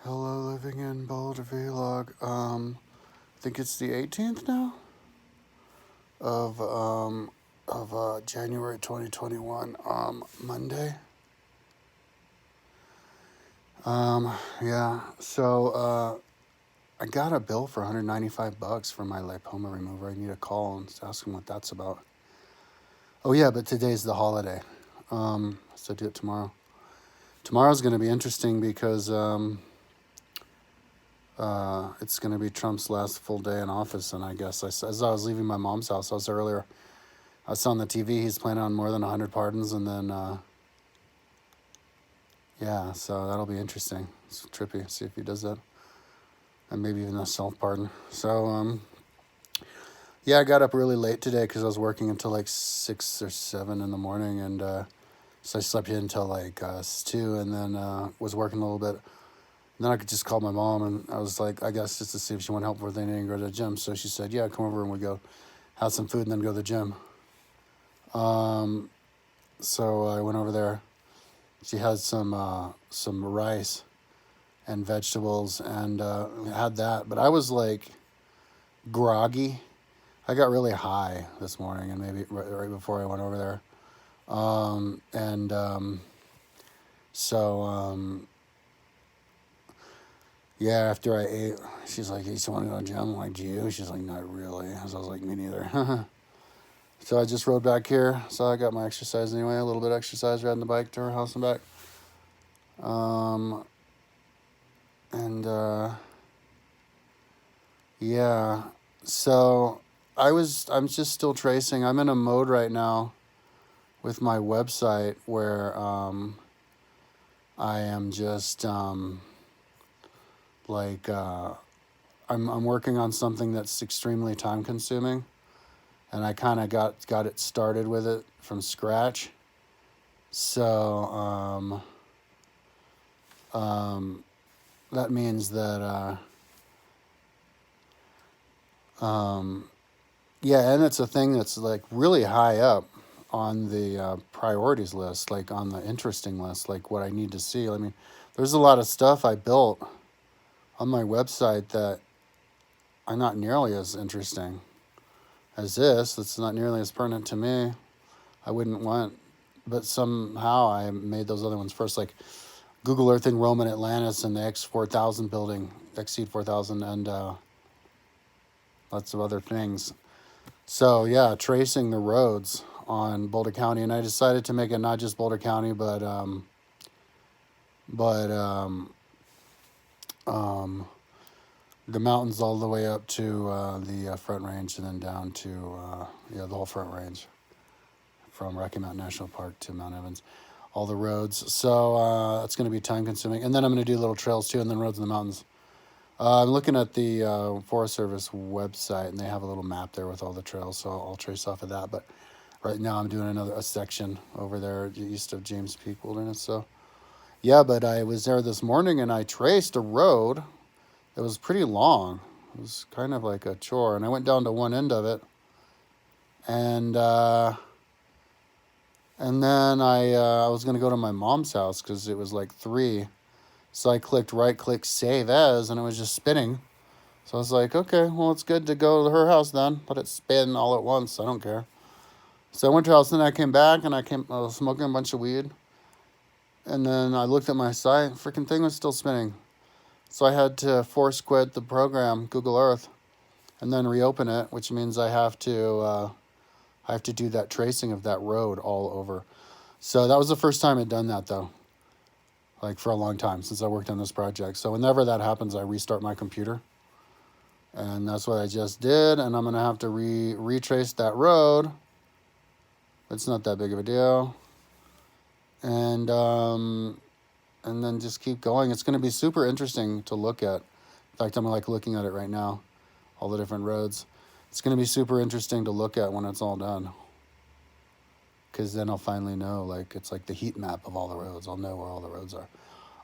Hello, living in Boulder vlog. I think it's the 18th now of January 2021. Monday. Yeah. So I got a bill for $195 for my lipoma remover. I need to call and ask them what that's about. Oh yeah, but today's the holiday. So do it tomorrow. Tomorrow's going to be interesting because it's going to be Trump's last full day in office, and I guess as I was leaving my mom's house, I was there earlier. I saw on the TV he's planning on more than 100 pardons, and then yeah, so that'll be interesting. It's trippy. See if he does that, and maybe even a self pardon. So yeah, I got up really late today because I was working until like 6 or 7 in the morning, and so I slept in until like 2, and then was working a little bit. And then I could just call my mom, and I was like, I guess just to see if she wanted help with anything and go to the gym. So she said, yeah, come over and we go have some food and then go to the gym. So I went over there. She had some rice and vegetables and had that. But I was like groggy. I got really high this morning, and maybe right before I went over there. Yeah, after I ate, she's like, hey, you want to go to the gym? I'm like, do you? She's like, not really. So I was like, me neither. So I just rode back here. So I got my exercise anyway, a little bit of exercise, riding the bike to her house and back. Yeah, so I'm just still tracing. I'm in a mode right now with my website where I am just like I'm working on something that's extremely time consuming, and I kind of got it started with it from scratch. So that means that yeah, and it's a thing that's like really high up on the priorities list, like on the interesting list, like what I need to see. I mean, there's a lot of stuff I built on my website that are not nearly as interesting as this. That's not nearly as pertinent to me. I wouldn't want, but somehow I made those other ones first, like Google Earthing Rome and Atlantis and the X4000 building, Exceed 4000, and lots of other things. So yeah, tracing the roads on Boulder County, and I decided to make it not just Boulder County, but the mountains all the way up to the Front Range, and then down to the whole Front Range, from Rocky Mountain National Park to Mount Evans, all the roads. So it's going to be time consuming, and then I'm going to do little trails too, and then roads in the mountains. I'm looking at the Forest Service website, and they have a little map there with all the trails, so I'll trace off of that. But right now I'm doing a section over there east of James Peak Wilderness. So yeah, but I was there this morning, and I traced a road that was pretty long. It was kind of like a chore, and I went down to one end of it, and then I was going to go to my mom's house because it was like 3. So I clicked right-click Save As, and it was just spinning. So I was like, okay, well, it's good to go to her house then. Let it spin all at once. I don't care. So I went to her house, and then I came back, and I was smoking a bunch of weed. And then I looked at my site. Freaking thing was still spinning. So I had to force quit the program, Google Earth, and then reopen it, which means I have to do that tracing of that road all over. So that was the first time I'd done that, though, like for a long time since I worked on this project. So whenever that happens, I restart my computer. And that's what I just did, and I'm going to have to retrace that road. It's not that big of a deal. And then just keep going. It's going to be super interesting to look at. In fact, I'm like looking at it right now, all the different roads. It's going to be super interesting to look at when it's all done. Because then I'll finally know, like, it's like the heat map of all the roads. I'll know where all the roads are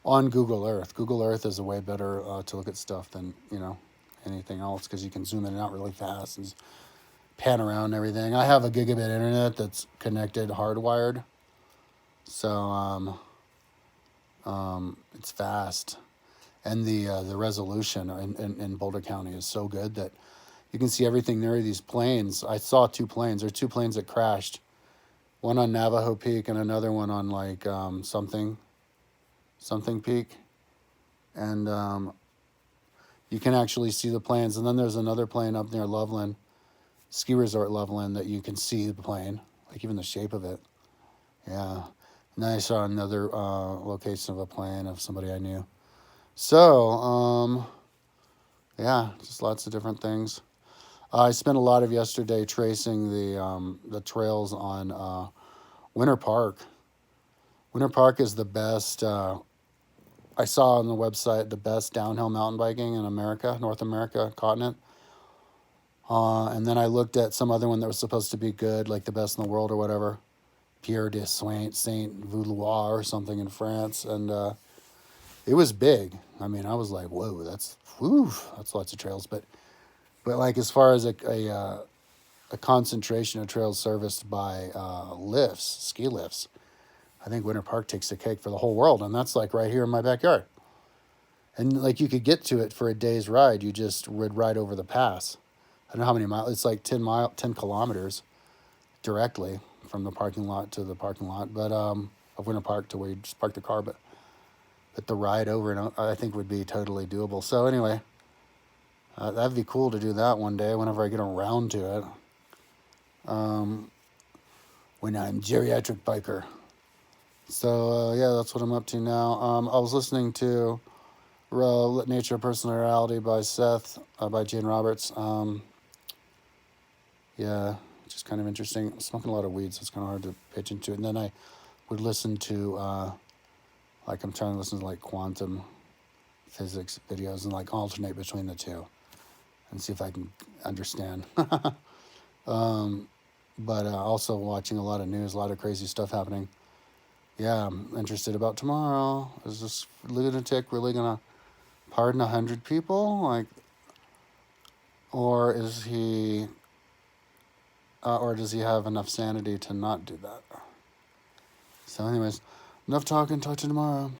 on Google Earth. Google Earth is a way better to look at stuff than, anything else, because you can zoom in and out really fast and pan around and everything. I have a gigabit internet that's connected, hardwired. So it's fast. And the resolution in Boulder County is so good that you can see everything. There are these planes. I saw two planes. There are two planes that crashed. One on Navajo Peak and another one on like something Peak. And you can actually see the planes. And then there's another plane up near Loveland, ski resort Loveland, that you can see the plane, like even the shape of it. Yeah. And then I saw another location of a plane of somebody I knew. So, yeah, just lots of different things. I spent a lot of yesterday tracing the trails on Winter Park. Winter Park is the best. I saw on the website the best downhill mountain biking in America, North America continent. And then I looked at some other one that was supposed to be good, like the best in the world or whatever, Pierre de Saint Vouloir or something in France, and it was big. I mean, I was like, whoa, that's lots of trails. But like as far as a concentration of trails serviced by ski lifts, I think Winter Park takes the cake for the whole world, and that's like right here in my backyard. And like you could get to it for a day's ride. You just would ride over the pass. I don't know how many miles. It's like 10 kilometers directly from the parking lot to the parking lot, but of Winter Park to where you just park the car. But the ride over, and I think would be totally doable. So anyway, that'd be cool to do that one day whenever I get around to it. When I'm geriatric biker. So yeah, that's what I'm up to now. I was listening to Nature of Personality by Seth, by Jane Roberts. Yeah, which is kind of interesting. I'm smoking a lot of weed, so it's kind of hard to pitch into it. And then I would listen to, like I'm trying to listen to like quantum physics videos and like alternate between the two and see if I can understand. But also watching a lot of news, a lot of crazy stuff happening. Yeah, I'm interested about tomorrow. Is this lunatic really gonna pardon 100 people? Like, or is he, or does he have enough sanity to not do that? So anyways, enough talking. Talk to you tomorrow.